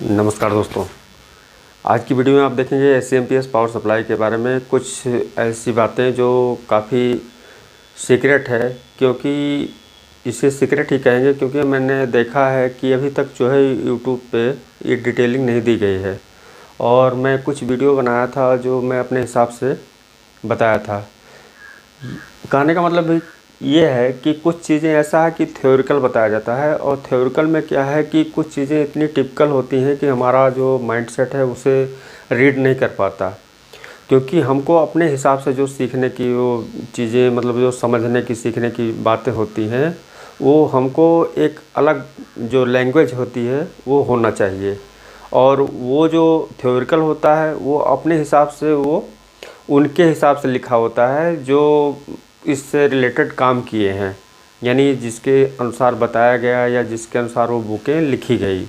नमस्कार दोस्तों। आज की वीडियो में आप देखेंगे SCMPS पावर सप्लाई के बारे में कुछ ऐसी बातें जो काफ़ी सीक्रेट है, क्योंकि इसे सीक्रेट ही कहेंगे क्योंकि मैंने देखा है कि अभी तक जो है यूट्यूब पे ये डिटेलिंग नहीं दी गई है। और मैं कुछ वीडियो बनाया था जो मैं अपने हिसाब से बताया था। कहने का मतलब ये है कि कुछ चीज़ें ऐसा है कि थ्योरिकल बताया जाता है, और थ्योरिकल में क्या है कि कुछ चीज़ें इतनी टिपिकल होती हैं कि हमारा जो माइंडसेट है उसे रीड नहीं कर पाता, क्योंकि हमको अपने हिसाब से जो सीखने की वो चीज़ें मतलब जो समझने की सीखने की बातें होती हैं वो हमको एक अलग जो लैंग्वेज होती है वो होना चाहिए। और वो जो थ्योरिकल होता है वो अपने हिसाब से वो उनके हिसाब से लिखा होता है जो इससे रिलेटेड काम किए हैं, यानी जिसके अनुसार बताया गया या जिसके अनुसार वो बुकें लिखी गई।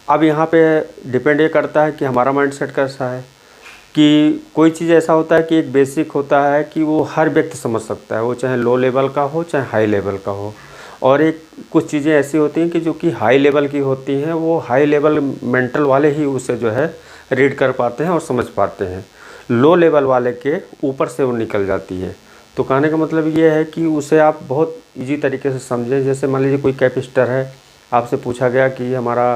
अब यहाँ पे डिपेंड ये करता है कि हमारा माइंडसेट कैसा है। कि कोई चीज़ ऐसा होता है कि एक बेसिक होता है कि वो हर व्यक्ति समझ सकता है, वो चाहे लो लेवल का हो चाहे हाई लेवल का हो। और एक कुछ चीज़ें ऐसी होती हैं कि जो कि हाई लेवल की होती हैं, वो हाई लेवल मेंटल वाले ही उसे जो है रीड कर पाते हैं और समझ पाते हैं। लो लेवल वाले के ऊपर से वो निकल जाती है। तो कहने का मतलब ये है कि उसे आप बहुत इजी तरीके से समझें। जैसे मान लीजिए कोई कैपेसिटर है, आपसे पूछा गया कि हमारा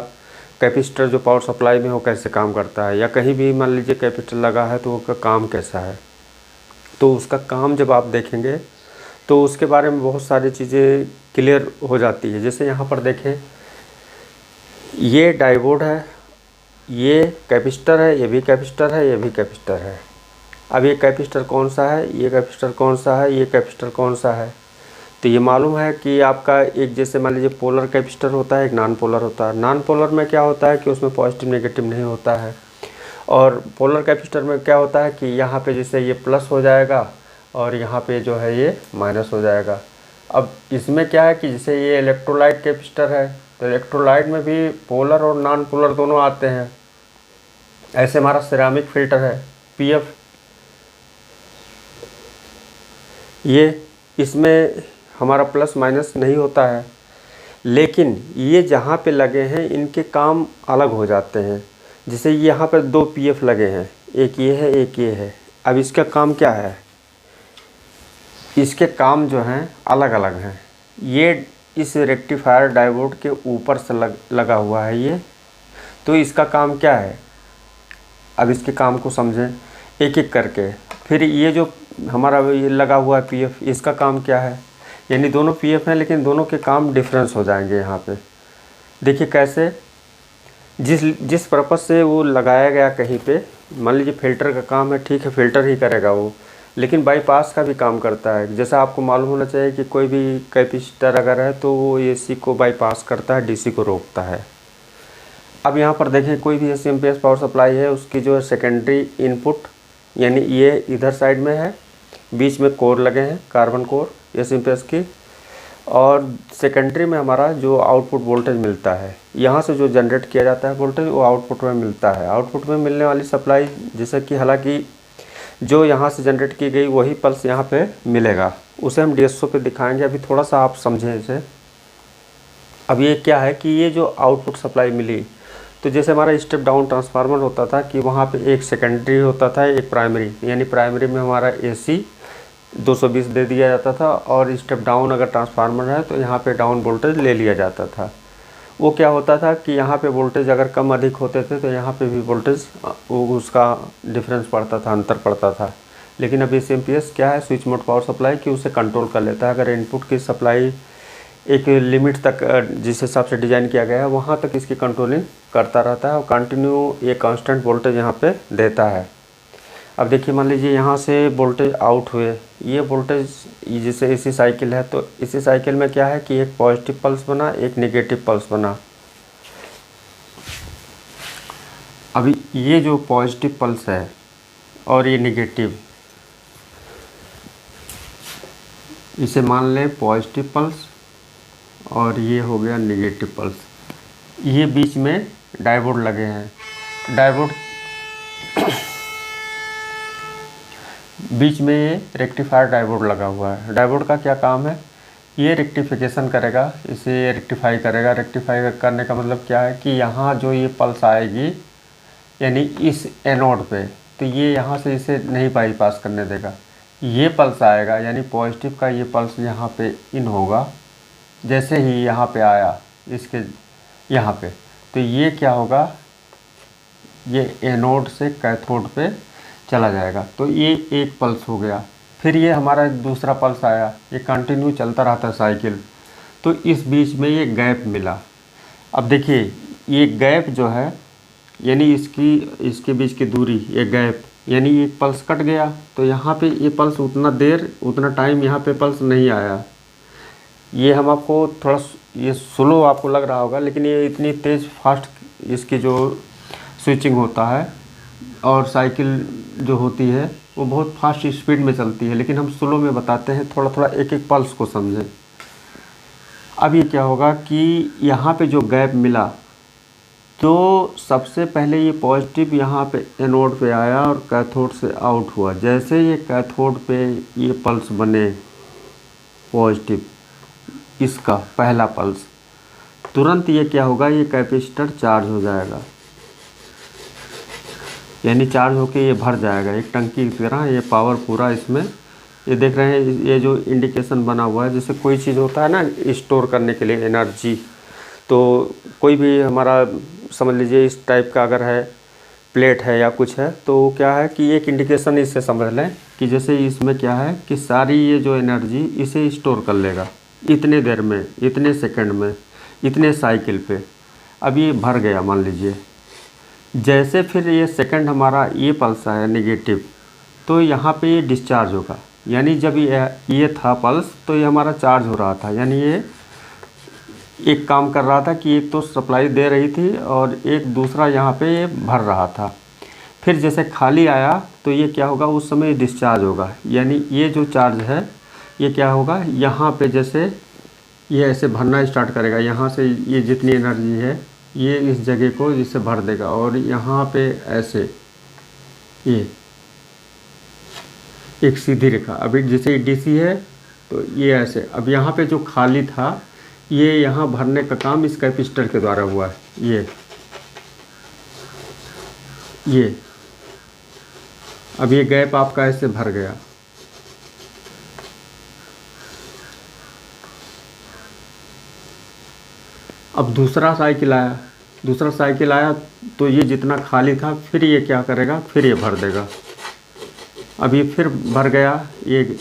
कैपेसिटर जो पावर सप्लाई में वो कैसे काम करता है, या कहीं भी मान लीजिए कैपेसिटर लगा है तो उसका काम कैसा है। तो उसका काम जब आप देखेंगे तो उसके बारे में बहुत सारी चीज़ें क्लियर हो जाती है। जैसे यहाँ पर देखें, ये डायोड है, ये कैपेसिटर है, ये भी कैपेसिटर है, ये भी कैपेसिटर है। अब ये कैपेसिटर कौन सा है, ये कैपेसिटर कौन सा है, ये कैपेसिटर कौन सा है। तो ये मालूम है कि आपका एक जैसे मान लीजिए पोलर कैपेसिटर होता है, एक नॉन पोलर होता है। नॉन पोलर में क्या होता है कि उसमें पॉजिटिव नेगेटिव नहीं होता है। और पोलर कैपेसिटर में क्या होता है कि यहाँ पे जैसे ये प्लस हो जाएगा और यहाँ पे जो है ये माइनस हो जाएगा। अब इसमें क्या है कि जैसे ये इलेक्ट्रोलाइट कैपेसिटर है, तो इलेक्ट्रोलाइट में भी पोलर और नॉन पोलर दोनों आते हैं। ऐसे हमारा सिरामिक फिल्टर है PF, ये इसमें हमारा प्लस माइनस नहीं होता है। लेकिन ये जहाँ पे लगे हैं इनके काम अलग हो जाते हैं। जैसे यहाँ पर 2 PF लगे हैं, एक ये है एक ये है। अब इसका काम क्या है, इसके काम जो हैं अलग अलग हैं। ये इस रेक्टिफायर डायोड के ऊपर से लगा हुआ है ये, तो इसका काम क्या है। अब इसके काम को समझें एक एक करके। फिर ये जो हमारा ये लगा हुआ है PF, इसका काम क्या है। यानी दोनों PF हैं लेकिन दोनों के काम डिफरेंस हो जाएंगे। यहाँ पे देखिए कैसे, जिस जिस पर्पज़ से वो लगाया गया कहीं पे, मान लीजिए फ़िल्टर का काम है, ठीक है फ़िल्टर ही करेगा वो, लेकिन बाईपास का भी काम करता है। जैसा आपको मालूम होना चाहिए कि कोई भी कैपेसिटर अगर है तो वो AC को बाईपास करता है, DC को रोकता है। अब यहाँ पर देखें, कोई भी SCMPS पावर सप्लाई है उसकी जो है सेकेंडरी इनपुट, यानी ये इधर साइड में है, बीच में कोर लगे हैं, कार्बन कोर SCMPS की। और सेकेंडरी में हमारा जो आउटपुट वोल्टेज मिलता है, यहाँ से जो जनरेट किया जाता है वोल्टेज, वो आउटपुट में मिलता है। आउटपुट में मिलने वाली सप्लाई, जैसे कि हालांकि जो यहाँ से जनरेट की गई वही पल्स यहाँ पे मिलेगा, उसे हम DSO पे दिखाएंगे। अभी थोड़ा सा आप समझें इसे। अब ये क्या है कि ये जो आउटपुट सप्लाई मिली, तो जैसे हमारा स्टेप डाउन ट्रांसफार्मर होता था कि वहाँ पे एक सेकेंडरी होता था एक प्राइमरी, यानी प्राइमरी में हमारा AC 220 दे दिया जाता था, और स्टेप डाउन अगर ट्रांसफार्मर है तो यहाँ पे डाउन वोल्टेज ले लिया जाता था। वो क्या होता था कि यहाँ पे वोल्टेज अगर कम अधिक होते थे तो यहाँ पे भी वोल्टेज वो उसका डिफरेंस पड़ता था, अंतर पड़ता था। लेकिन अब SCMPS क्या है, स्विच मोड पावर सप्लाई की उसे कंट्रोल कर लेता है। अगर इनपुट की सप्लाई एक लिमिट तक जिस हिसाब से डिज़ाइन किया गया है वहाँ तक इसकी कंट्रोलिंग करता रहता है, और कंटिन्यू ये कांस्टेंट वोल्टेज यहाँ पे देता है। अब देखिए, मान लीजिए यहाँ से वोल्टेज आउट हुए, ये वोल्टेज जैसे इसी साइकिल है, तो इसी साइकिल में क्या है कि एक पॉजिटिव पल्स बना, एक नेगेटिव पल्स बना। अभी ये जो पॉजिटिव पल्स है और ये नेगेटिव, इसे मान लें पॉजिटिव पल्स और ये हो गया नेगेटिव पल्स। ये बीच में डायोड लगे हैं, डायोड बीच में ये रेक्टिफायर डायोड लगा हुआ है। डायोड का क्या काम है ये रेक्टिफिकेशन करेगा, इसे रेक्टिफाई करेगा। रेक्टिफाई करने का मतलब क्या है कि यहाँ जो ये पल्स आएगी यानी इस एनोड पे, तो ये यहाँ से इसे नहीं बाईपास करने देगा। ये पल्स आएगा यानी पॉजिटिव का ये पल्स यहाँ पे इन होगा। जैसे ही यहाँ पे आया इसके यहाँ पे, तो ये क्या होगा, ये एनोड से कैथोड पे चला जाएगा। तो ये एक पल्स हो गया। फिर ये हमारा दूसरा पल्स आया, ये कंटिन्यू चलता रहता है साइकिल। तो इस बीच में ये गैप मिला। अब देखिए ये गैप जो है यानी इसके बीच की दूरी, ये गैप यानी ये पल्स कट गया। तो यहाँ पे ये पल्स उतना टाइम यहाँ पे पल्स नहीं आया। ये हम आपको थोड़ा ये स्लो आपको लग रहा होगा, लेकिन ये इतनी तेज़ फास्ट इसकी जो स्विचिंग होता है और साइकिल जो होती है वो बहुत फास्ट स्पीड में चलती है, लेकिन हम स्लो में बताते हैं, थोड़ा थोड़ा एक एक पल्स को समझें। अब ये क्या होगा कि यहाँ पे जो गैप मिला, तो सबसे पहले ये पॉजिटिव यहाँ पे एनोड पे आया और कैथोड से आउट हुआ। जैसे ये कैथोड पे ये पल्स बने पॉजिटिव, इसका पहला पल्स, तुरंत ये क्या होगा, ये कैपेसिटर चार्ज हो जाएगा, यानी चार्ज होके ये भर जाएगा एक टंकी की तरह। ये पावर पूरा इसमें, ये देख रहे हैं ये जो इंडिकेशन बना हुआ है, जैसे कोई चीज़ होता है ना स्टोर करने के लिए एनर्जी, तो कोई भी हमारा समझ लीजिए इस टाइप का अगर है प्लेट है या कुछ है, तो क्या है कि एक इंडिकेशन इससे समझ लें कि जैसे इसमें क्या है कि सारी ये जो एनर्जी इसे स्टोर कर लेगा इतने देर में, इतने सेकंड में, इतने साइकिल पे। अब ये भर गया मान लीजिए। जैसे फिर ये सेकंड हमारा ये पल्स आया नेगेटिव, तो यहाँ पे ये डिस्चार्ज होगा। यानी जब ये था पल्स तो ये हमारा चार्ज हो रहा था, यानी ये एक काम कर रहा था कि एक तो सप्लाई दे रही थी और एक दूसरा यहाँ पे ये भर रहा था। फिर जैसे खाली आया तो ये क्या होगा, उस समय डिस्चार्ज होगा। यानी ये जो चार्ज है ये क्या होगा, यहाँ पे जैसे ये ऐसे भरना स्टार्ट करेगा, यहाँ से ये जितनी एनर्जी है ये इस जगह को इसे भर देगा, और यहाँ पे ऐसे ये एक सीधी रेखा, अभी जैसे डीसी है तो ये ऐसे, अब यहाँ पे जो खाली था ये यहाँ भरने का काम इस कैपेसिटर के द्वारा हुआ है। ये अब ये गैप आपका ऐसे भर गया। अब दूसरा साइकिल आया तो ये जितना खाली था फिर ये क्या करेगा, फिर ये भर देगा। अब ये फिर भर गया ये,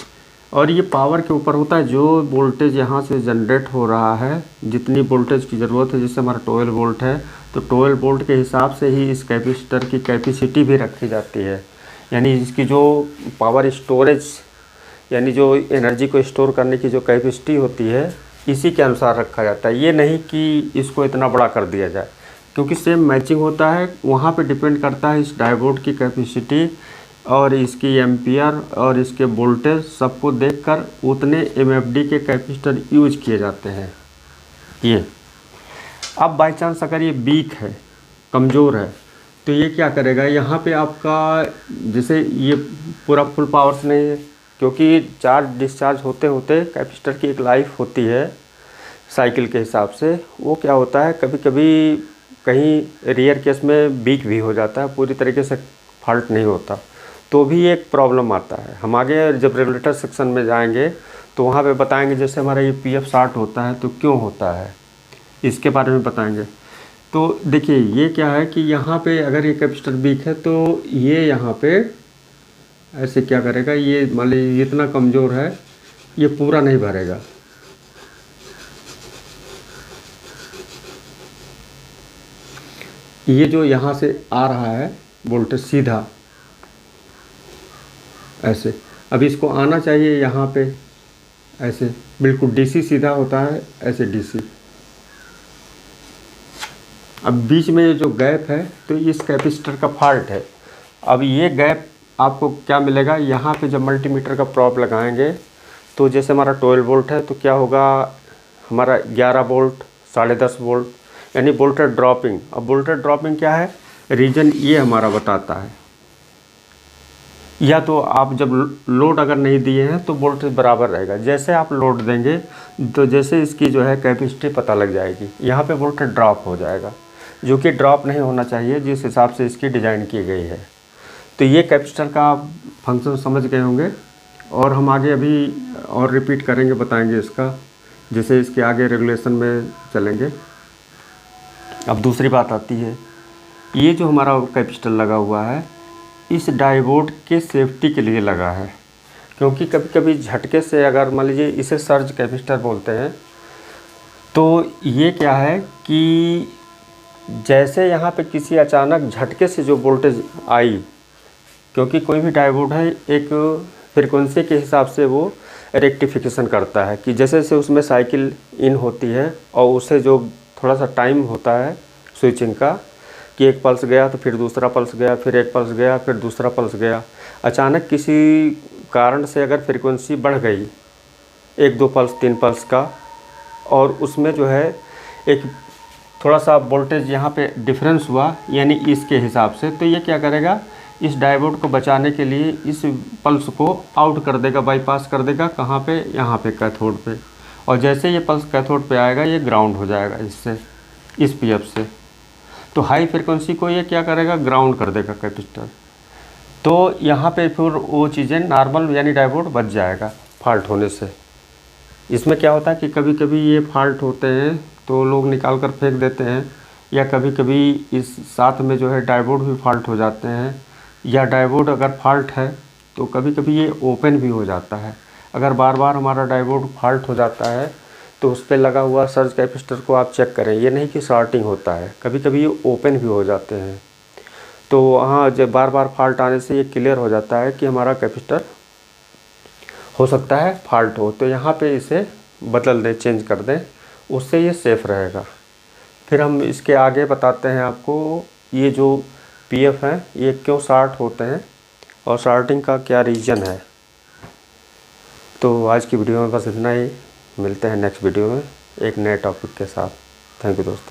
और ये पावर के ऊपर होता है। जो वोल्टेज यहाँ से जनरेट हो रहा है, जितनी वोल्टेज की ज़रूरत है, जैसे हमारा 12 वोल्ट है तो 12 वोल्ट के हिसाब से ही इस कैपेसिटर की कैपेसिटी भी रखी जाती है। यानी इसकी जो पावर स्टोरेज यानी जो एनर्जी को स्टोर करने की जो कैपेसिटी होती है इसी के अनुसार रखा जाता है। ये नहीं कि इसको इतना बड़ा कर दिया जाए, क्योंकि सेम मैचिंग होता है। वहाँ पे डिपेंड करता है इस डायोड की कैपेसिटी और इसकी एम्पियर और इसके वोल्टेज सबको देखकर उतने एमएफडी के कैपेसिटर यूज किए जाते हैं। ये अब बाई चांस अगर ये वीक है, कमज़ोर है, तो ये क्या करेगा, यहाँ पे आपका जैसे ये पूरा फुल पावर से नहीं है, क्योंकि चार्ज डिस्चार्ज होते होते कैपेसिटर की एक लाइफ होती है साइकिल के हिसाब से। वो क्या होता है, कभी कभी कहीं रेयर केस में वीक भी हो जाता है, पूरी तरीके से फॉल्ट नहीं होता, तो भी एक प्रॉब्लम आता है। हम आगे जब रेगुलेटर सेक्शन में जाएंगे तो वहाँ पे बताएंगे, जैसे हमारा ये पीएफ शॉर्ट होता है तो क्यों होता है, इसके बारे में बताएंगे। तो देखिए ये क्या है कि यहाँ पे अगर ये कैपेसिटर वीक है तो ये यहाँ पे ऐसे क्या करेगा, ये मान लीजिए इतना कमज़ोर है, ये पूरा नहीं भरेगा। ये जो यहाँ से आ रहा है वोल्टेज सीधा ऐसे, अब इसको आना चाहिए यहाँ पे ऐसे, बिल्कुल डीसी सीधा होता है ऐसे डीसी। अब बीच में ये जो गैप है तो इस कैपेसिटर का फॉल्ट है। अब ये गैप आपको क्या मिलेगा, यहाँ पे जब मल्टीमीटर का प्रोब लगाएंगे तो जैसे हमारा 12 वोल्ट है तो क्या होगा, हमारा 11 वोल्ट, 10.5 वोल्ट, यानी वोल्टेज ड्रॉपिंग। अब वोल्टेज ड्रॉपिंग क्या है, रीजन ये हमारा बताता है, या तो आप जब लोड अगर नहीं दिए हैं तो वोल्टेज बराबर रहेगा। जैसे आप लोड देंगे तो जैसे इसकी जो है कैपेसिटी पता लग जाएगी, यहाँ पे वोल्टेज ड्रॉप हो जाएगा, जो कि ड्रॉप नहीं होना चाहिए जिस हिसाब से इसकी डिज़ाइन की गई है। तो ये कैपेसिटर का आप फंक्शन समझ गए होंगे, और हम आगे अभी और रिपीट करेंगे, बताएंगे इसका, जैसे इसके आगे रेगुलेशन में चलेंगे। अब दूसरी बात आती है, ये जो हमारा कैपेसिटर लगा हुआ है इस डायोड के सेफ्टी के लिए लगा है, क्योंकि कभी कभी झटके से अगर मान लीजिए इसे सर्ज कैपेसिटर बोलते हैं, तो ये क्या है कि जैसे यहाँ पे किसी अचानक झटके से जो वोल्टेज आई, क्योंकि कोई भी डायोड है एक फ्रिक्वेंसी के हिसाब से वो रेक्टिफिकेशन करता है कि जैसे जैसे उसमें साइकिल इन होती है और उसे जो थोड़ा सा टाइम होता है स्विचिंग का, कि एक पल्स गया तो फिर दूसरा पल्स गया, फिर एक पल्स गया, फिर दूसरा पल्स गया, अचानक किसी कारण से अगर फ्रिक्वेंसी बढ़ गई 1-2 पल्स 3 पल्स का, और उसमें जो है एक थोड़ा सा वोल्टेज यहाँ पे डिफरेंस हुआ यानी इसके हिसाब से, तो ये क्या करेगा, इस डायोड को बचाने के लिए इस पल्स को आउट कर देगा, बाईपास कर देगा। कहाँ पे, यहाँ पे कैथोड पे, और जैसे ये पल्स कैथोड पे आएगा ये ग्राउंड हो जाएगा इससे, इस पीएफ से। तो हाई फ्रिक्वेंसी को ये क्या करेगा, ग्राउंड कर देगा कैपेसिटर। तो यहाँ पे फिर वो चीज़ें नॉर्मल यानी डायोड बच जाएगा फॉल्ट होने से। इसमें क्या होता है कि कभी कभी ये फॉल्ट होते हैं तो लोग निकाल कर फेंक देते हैं, या कभी कभी इस साथ में जो है डायोड भी फॉल्ट हो जाते हैं, या डायोड अगर फॉल्ट है तो कभी कभी ये ओपन भी हो जाता है। अगर बार बार हमारा डायोड फॉल्ट हो जाता है तो उस पर लगा हुआ सर्ज कैपेसिटर को आप चेक करें, ये नहीं कि शॉर्टिंग होता है, कभी कभी ये ओपन भी हो जाते हैं। तो हाँ, जब बार बार फॉल्ट आने से ये क्लियर हो जाता है कि हमारा कैपेसिटर हो सकता है फॉल्ट हो, तो यहाँ पे इसे बदल दें, चेंज कर दें, उससे ये सेफ़ रहेगा। फिर हम इसके आगे बताते हैं आपको ये जो पीएफ हैं ये क्यों शॉर्ट होते हैं और शॉर्टिंग का क्या रीज़न है। तो आज की वीडियो में बस इतना ही, मिलते हैं नेक्स्ट वीडियो में एक नए टॉपिक के साथ। थैंक यू दोस्तों।